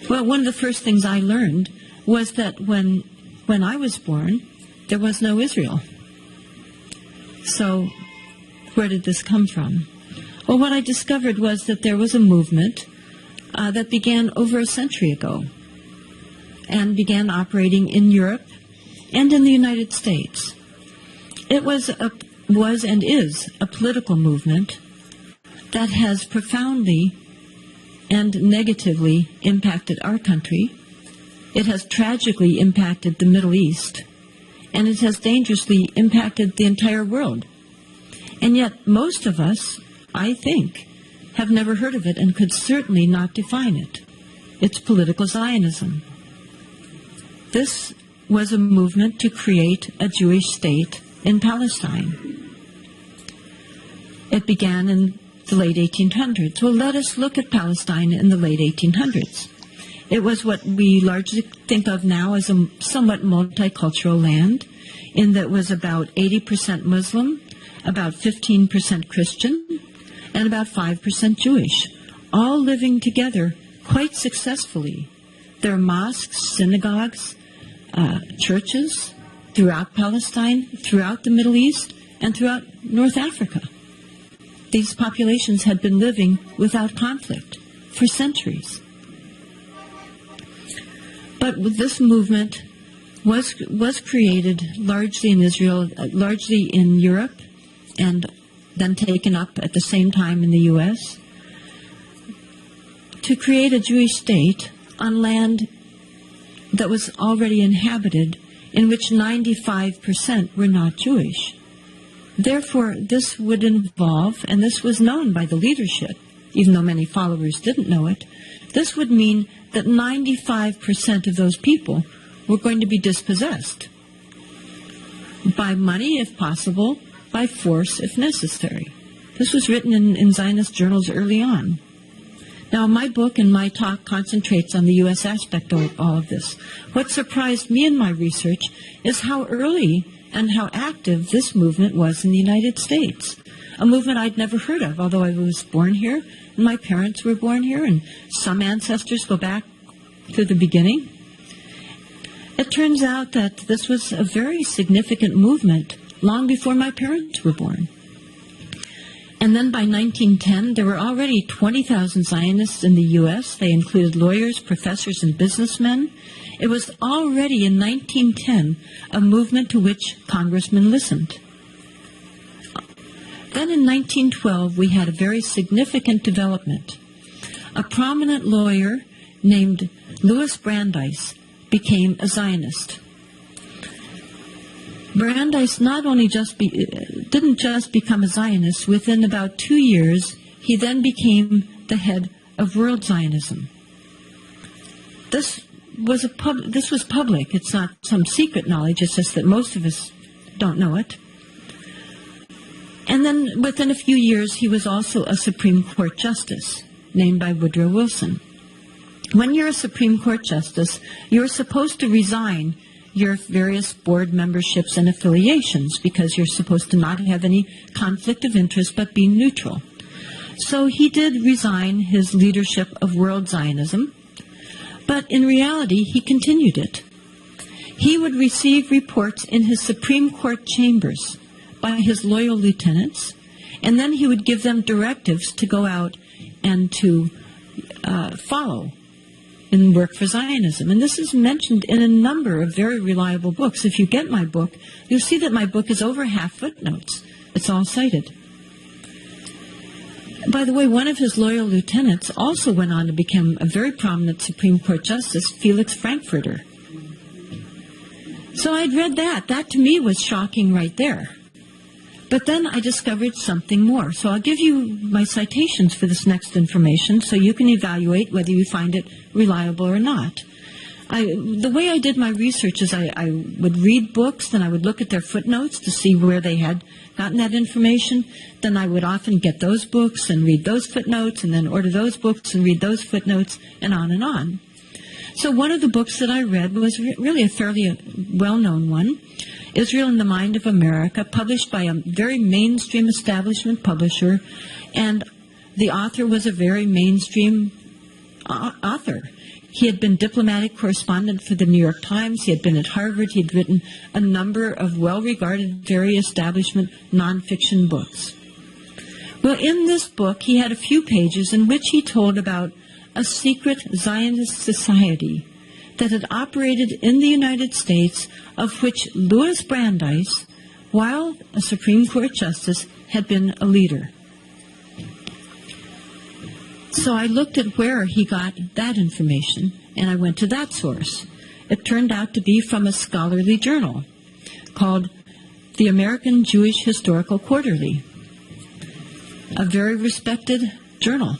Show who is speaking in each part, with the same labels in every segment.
Speaker 1: Well, one of the first things I learned was that when I was born, there was no Israel. So where did this come from? Well, what I discovered was that there was a movement that began over a century ago and began operating in Europe and in the United States. It was and is a political movement that has profoundly and negatively impacted our country. It has tragically impacted the Middle East, and it has dangerously impacted the entire world. And yet most of us, I think, have never heard of it and could certainly not define it. It's political Zionism. This was a movement to create a Jewish state in Palestine. It began in the late 1800s. Well, let us look at Palestine in the late 1800s. It was what we largely think of now as a somewhat multicultural land, in that it was about 80% Muslim, about 15% Christian, and about 5% Jewish, all living together quite successfully. There are mosques, synagogues, churches throughout Palestine, throughout the Middle East, and throughout North Africa. These populations had been living without conflict for centuries. But this movement was created largely in Israel, largely in Europe, and then taken up at the same time in the U.S., to create a Jewish state on land that was already inhabited, in which 95% were not Jewish. Therefore, this would involve, and this was known by the leadership, even though many followers didn't know it, this would mean that 95% of those people were going to be dispossessed by money, if possible, by force, if necessary. This was written in Zionist journals early on. Now, my book and my talk concentrates on the U.S. aspect of all of this. What surprised me in my research is how early and how active this movement was in the United States, a movement I'd never heard of, although I was born here, and my parents were born here, and some ancestors go back to the beginning. It turns out that this was a very significant movement long before my parents were born. And then by 1910, there were already 20,000 Zionists in the U.S. They included lawyers, professors, and businessmen. It was already in 1910 a movement to which congressmen listened. Then in 1912, we had a very significant development. A prominent lawyer named Louis Brandeis became a Zionist. Brandeis not only didn't just become a Zionist. Within about 2 years, he then became the head of World Zionism. This was public. It's not some secret knowledge. It's just that most of us don't know it. And then within a few years, he was also a Supreme Court justice named by Woodrow Wilson. When you're a Supreme Court justice, you're supposed to resign your various board memberships and affiliations because you're supposed to not have any conflict of interest but be neutral. So he did resign his leadership of World Zionism, but in reality he continued it. He would receive reports in his Supreme Court chambers by his loyal lieutenants, and then he would give them directives to go out and to follow and work for Zionism. And this is mentioned in a number of very reliable books. If you get my book, you'll see that my book is over half footnotes. It's all cited. By the way, one of his loyal lieutenants also went on to become a very prominent Supreme Court justice, Felix Frankfurter. So I'd read that. That to me was shocking right there. But then I discovered something more. So I'll give you my citations for this next information so you can evaluate whether you find it reliable or not. The way I did my research is I would read books, then I would look at their footnotes to see where they had gotten that information. Then I would often get those books and read those footnotes, and then order those books and read those footnotes, and on and on. So one of the books that I read was really a fairly well-known one, Israel in the Mind of America, published by a very mainstream establishment publisher, and the author was a very mainstream author. He had been diplomatic correspondent for the New York Times. He had been at Harvard. He had written a number of well-regarded, very establishment nonfiction books. Well, in this book, he had a few pages in which he told about a secret Zionist society that had operated in the United States, of which Louis Brandeis, while a Supreme Court justice, had been a leader. So I looked at where he got that information, and I went to that source. It turned out to be from a scholarly journal called the American Jewish Historical Quarterly, a very respected journal.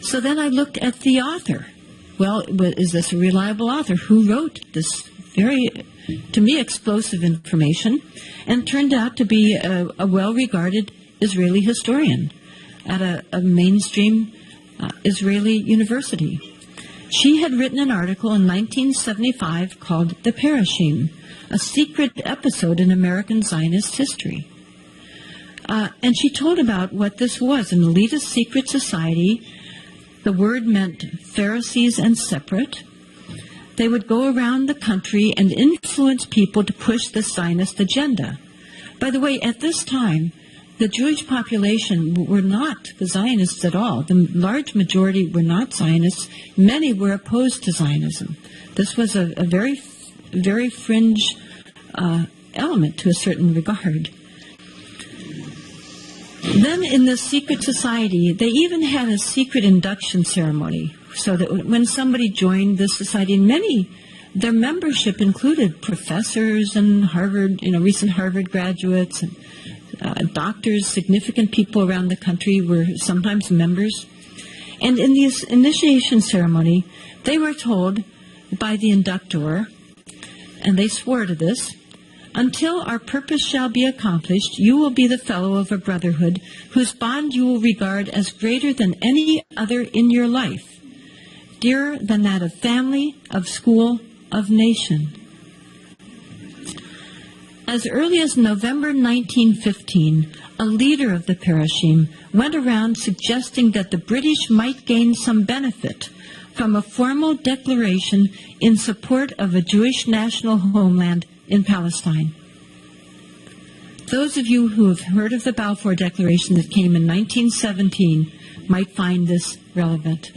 Speaker 1: So then I looked at the author. Well, is this a reliable author? Who wrote this very, to me, explosive information? And turned out to be a well-regarded Israeli historian at a mainstream Israeli university. She had written an article in 1975 called The Parashim, a secret episode in American Zionist history. And she told about what this was, an elitist secret society. The word meant Pharisees and separate. They would go around the country and influence people to push the Zionist agenda. By the way, at this time, the Jewish population were not Zionists at all. The large majority were not Zionists. Many were opposed to Zionism. This was a very, very fringe element to a certain regard. Then in this secret society, they even had a secret induction ceremony, so that when somebody joined this society, and their membership included professors and Harvard, recent Harvard graduates, and doctors, significant people around the country were sometimes members. And in this initiation ceremony, they were told by the inductor, and they swore to this, "Until our purpose shall be accomplished, you will be the fellow of a brotherhood whose bond you will regard as greater than any other in your life, dearer than that of family, of school, of nation." As early as November 1915, a leader of the Parashim went around suggesting that the British might gain some benefit from a formal declaration in support of a Jewish national homeland in Palestine. Those of you who have heard of the Balfour Declaration that came in 1917 might find this relevant.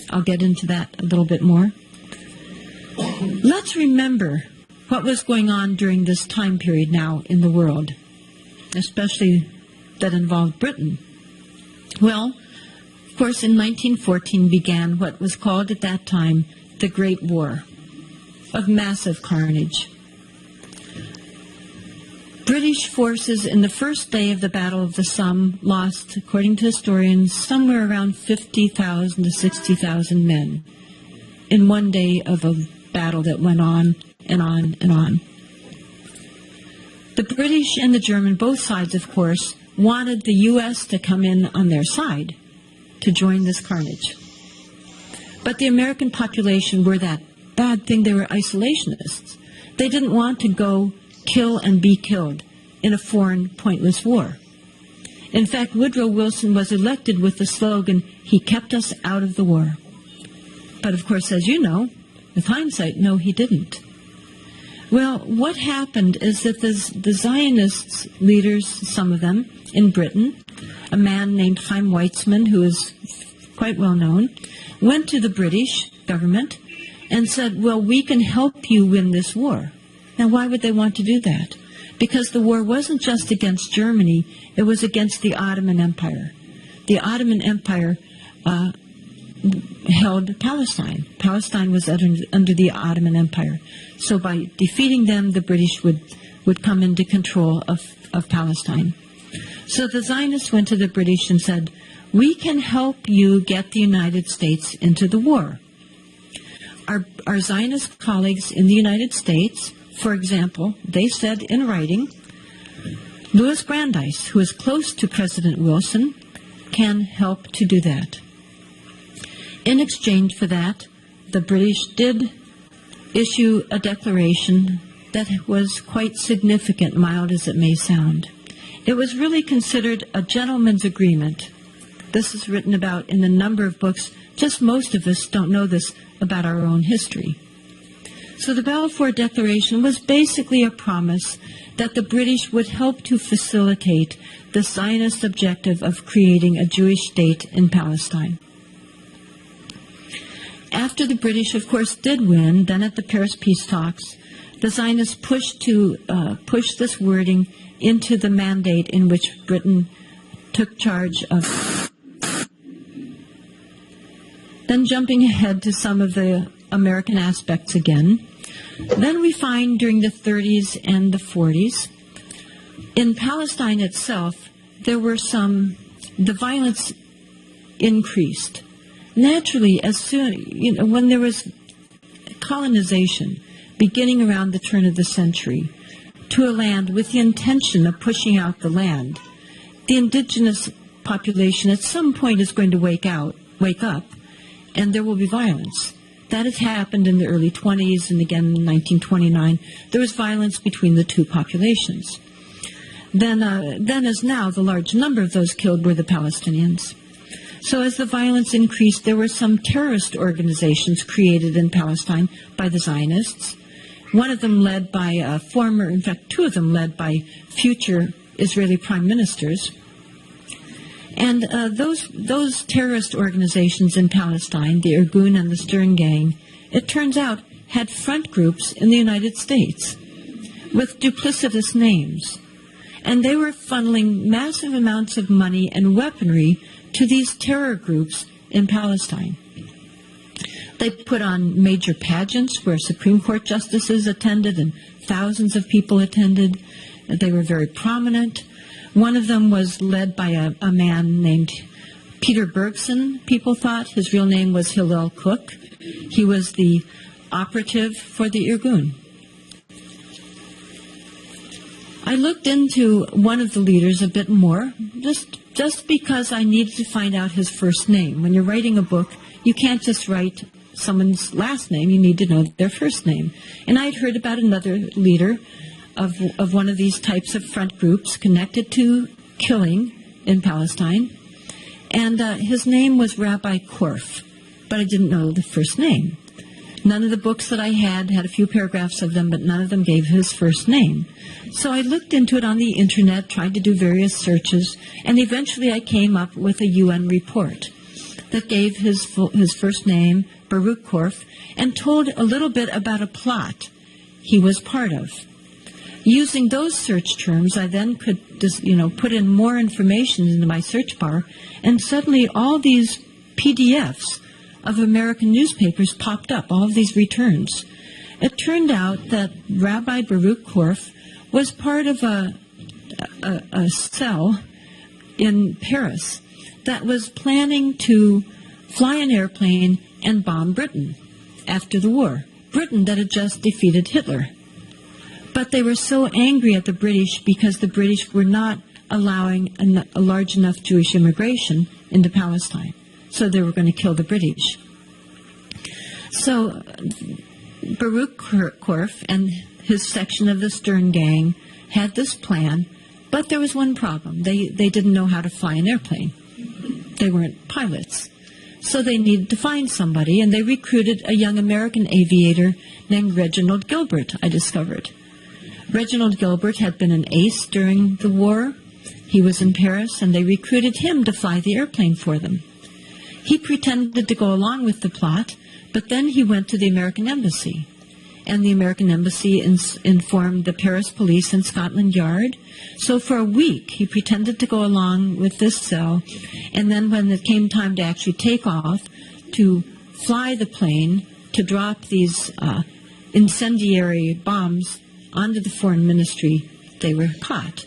Speaker 1: I'll get into that a little bit more. Let's remember what was going on during this time period now in the world, especially that involved Britain. Well, of course, in 1914 began what was called at that time the Great War of massive carnage. British forces in the first day of the Battle of the Somme lost, according to historians, somewhere around 50,000 to 60,000 men in one day of a battle that went on and on and on. The British and the German, both sides, of course, wanted the U.S. to come in on their side to join this carnage. But the American population were that bad thing. They were isolationists. They didn't want to go kill and be killed in a foreign, pointless war. In fact, Woodrow Wilson was elected with the slogan, "He kept us out of the war." But of course, as you know, with hindsight, no, he didn't. Well, what happened is that the Zionist leaders, some of them in Britain, a man named Chaim Weizmann, who is quite well known, went to the British government and said, well, we can help you win this war. Now, why would they want to do that? Because the war wasn't just against Germany, it was against the Ottoman Empire. The Ottoman Empire held Palestine. Palestine was under the Ottoman Empire. So by defeating them, the British would come into control of Palestine. So the Zionists went to the British and said, we can help you get the United States into the war. Our Zionist colleagues in the United States, for example, they said in writing, Louis Brandeis, who is close to President Wilson, can help to do that. In exchange for that, the British did issue a declaration that was quite significant, mild as it may sound. It was really considered a gentleman's agreement This is written about in a number of books. Just most of us don't know this about our own history. So the Balfour Declaration was basically a promise that the British would help to facilitate the Zionist objective of creating a Jewish state in Palestine. After the British, of course, did win, then at the Paris peace talks, the Zionists pushed this wording into the mandate in which Britain took charge of. Then jumping ahead to some of the American aspects again, then we find during the 30s and the 40s, in Palestine itself, the violence increased. Naturally, as soon, when there was colonization beginning around the turn of the century to a land with the intention of pushing out the land, the indigenous population at some point is going to wake up, and there will be violence. That has happened in the early 20s, and again in 1929. There was violence between the two populations. Then as now, the large number of those killed were the Palestinians. So as the violence increased, there were some terrorist organizations created in Palestine by the Zionists. One of them led by two of them led by future Israeli prime ministers. And those terrorist organizations in Palestine, the Irgun and the Stern Gang, it turns out had front groups in the United States with duplicitous names. And they were funneling massive amounts of money and weaponry to these terror groups in Palestine. They put on major pageants where Supreme Court justices attended and thousands of people attended. They were very prominent. One of them was led by a man named Peter Bergson, people thought. His real name was Hillel Cook. He was the operative for the Irgun. I looked into one of the leaders a bit more, just because I needed to find out his first name. When you're writing a book, you can't just write someone's last name. You need to know their first name. And I'd heard about another leader of one of these types of front groups connected to killing in Palestine. And his name was Rabbi Korf, but I didn't know the first name. None of the books that I had a few paragraphs of them, but none of them gave his first name. So I looked into it on the internet, tried to do various searches, and eventually I came up with a UN report that gave his first name, Baruch Korf, and told a little bit about a plot he was part of. Using those search terms, I then could put in more information into my search bar, and suddenly all these PDFs of American newspapers popped up, all of these returns. It turned out that Rabbi Baruch Korf was part of a cell in Paris that was planning to fly an airplane and bomb Britain after the war. Britain that had just defeated Hitler. But they were so angry at the British because the British were not allowing a large enough Jewish immigration into Palestine. So they were going to kill the British. So Baruch Korf and his section of the Stern Gang had this plan, but there was one problem. They didn't know how to fly an airplane. They weren't pilots. So they needed to find somebody, and they recruited a young American aviator named Reginald Gilbert, I discovered. Reginald Gilbert had been an ace during the war. He was in Paris, and they recruited him to fly the airplane for them. He pretended to go along with the plot, but then he went to the American Embassy. And the American Embassy informed the Paris police and Scotland Yard. So for a week, he pretended to go along with this cell. And then when it came time to actually take off, to fly the plane, to drop these incendiary bombs onto the foreign ministry, they were caught.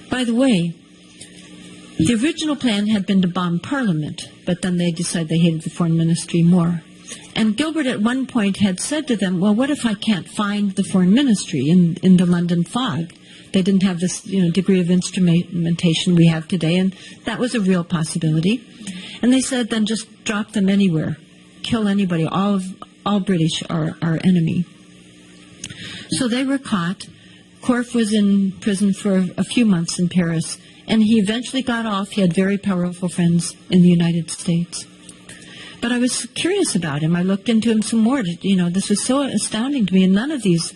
Speaker 1: By the way, the original plan had been to bomb Parliament, but then they decided they hated the foreign ministry more. And Gilbert at one point had said to them, well, what if I can't find the foreign ministry in the London fog? They didn't have this degree of instrumentation we have today, and that was a real possibility. And they said, then just drop them anywhere. Kill anybody. All British are our enemy. So they were caught. Korf was in prison for a few months in Paris, And he eventually got off. He had very powerful friends in the United States. But I was curious about him. I looked into him some more. This was so astounding to me. And none of these,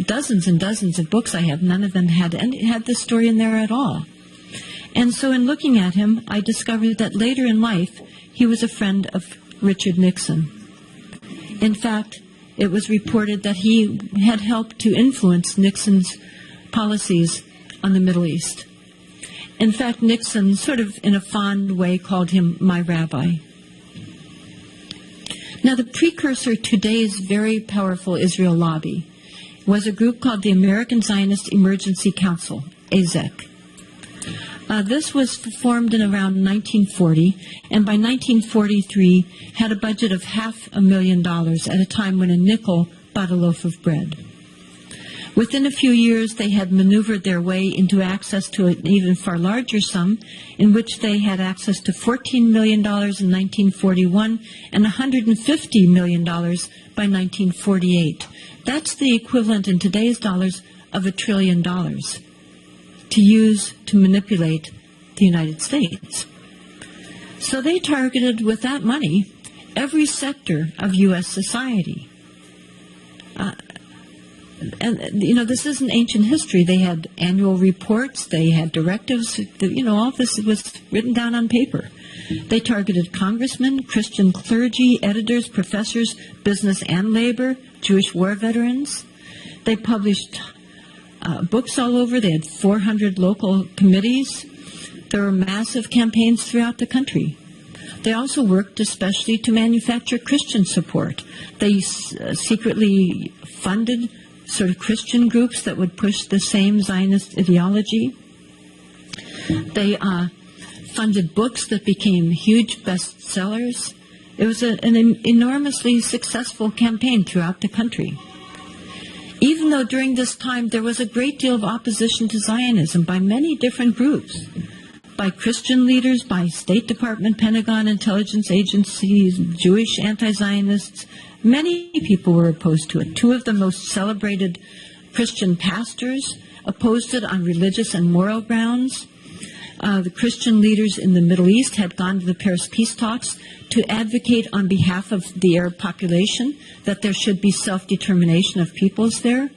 Speaker 1: dozens and dozens of books I have, none of them had this story in there at all. And so in looking at him, I discovered that later in life, he was a friend of Richard Nixon. In fact, it was reported that he had helped to influence Nixon's policies on the Middle East. In fact, Nixon, sort of in a fond way, called him my rabbi. Now, the precursor to today's very powerful Israel lobby was a group called the American Zionist Emergency Council, AZEC. This was formed in around 1940, and by 1943 had a budget of $500,000 at a time when a nickel bought a loaf of bread. Within a few years, they had maneuvered their way into access to an even far larger sum, in which they had access to $14 million in 1941 and $150 million by 1948. That's the equivalent in today's dollars of $1 trillion to use to manipulate the United States. So they targeted with that money every sector of U.S. society. This isn't ancient history. They had annual reports. They had directives. All this was written down on paper. They targeted congressmen, Christian clergy, editors, professors, business and labor, Jewish war veterans. They published books all over. They had 400 local committees. There were massive campaigns throughout the country. They also worked especially to manufacture Christian support. They secretly funded sort of Christian groups that would push the same Zionist ideology. They funded books that became huge bestsellers. It was an enormously successful campaign throughout the country. Even though during this time there was a great deal of opposition to Zionism by many different groups, by Christian leaders, by State Department, Pentagon, intelligence agencies, Jewish anti-Zionists, many people were opposed to it. Two of the most celebrated Christian pastors opposed it on religious and moral grounds. The Christian leaders in the Middle East had gone to the Paris peace talks to advocate on behalf of the Arab population that there should be self-determination of peoples there.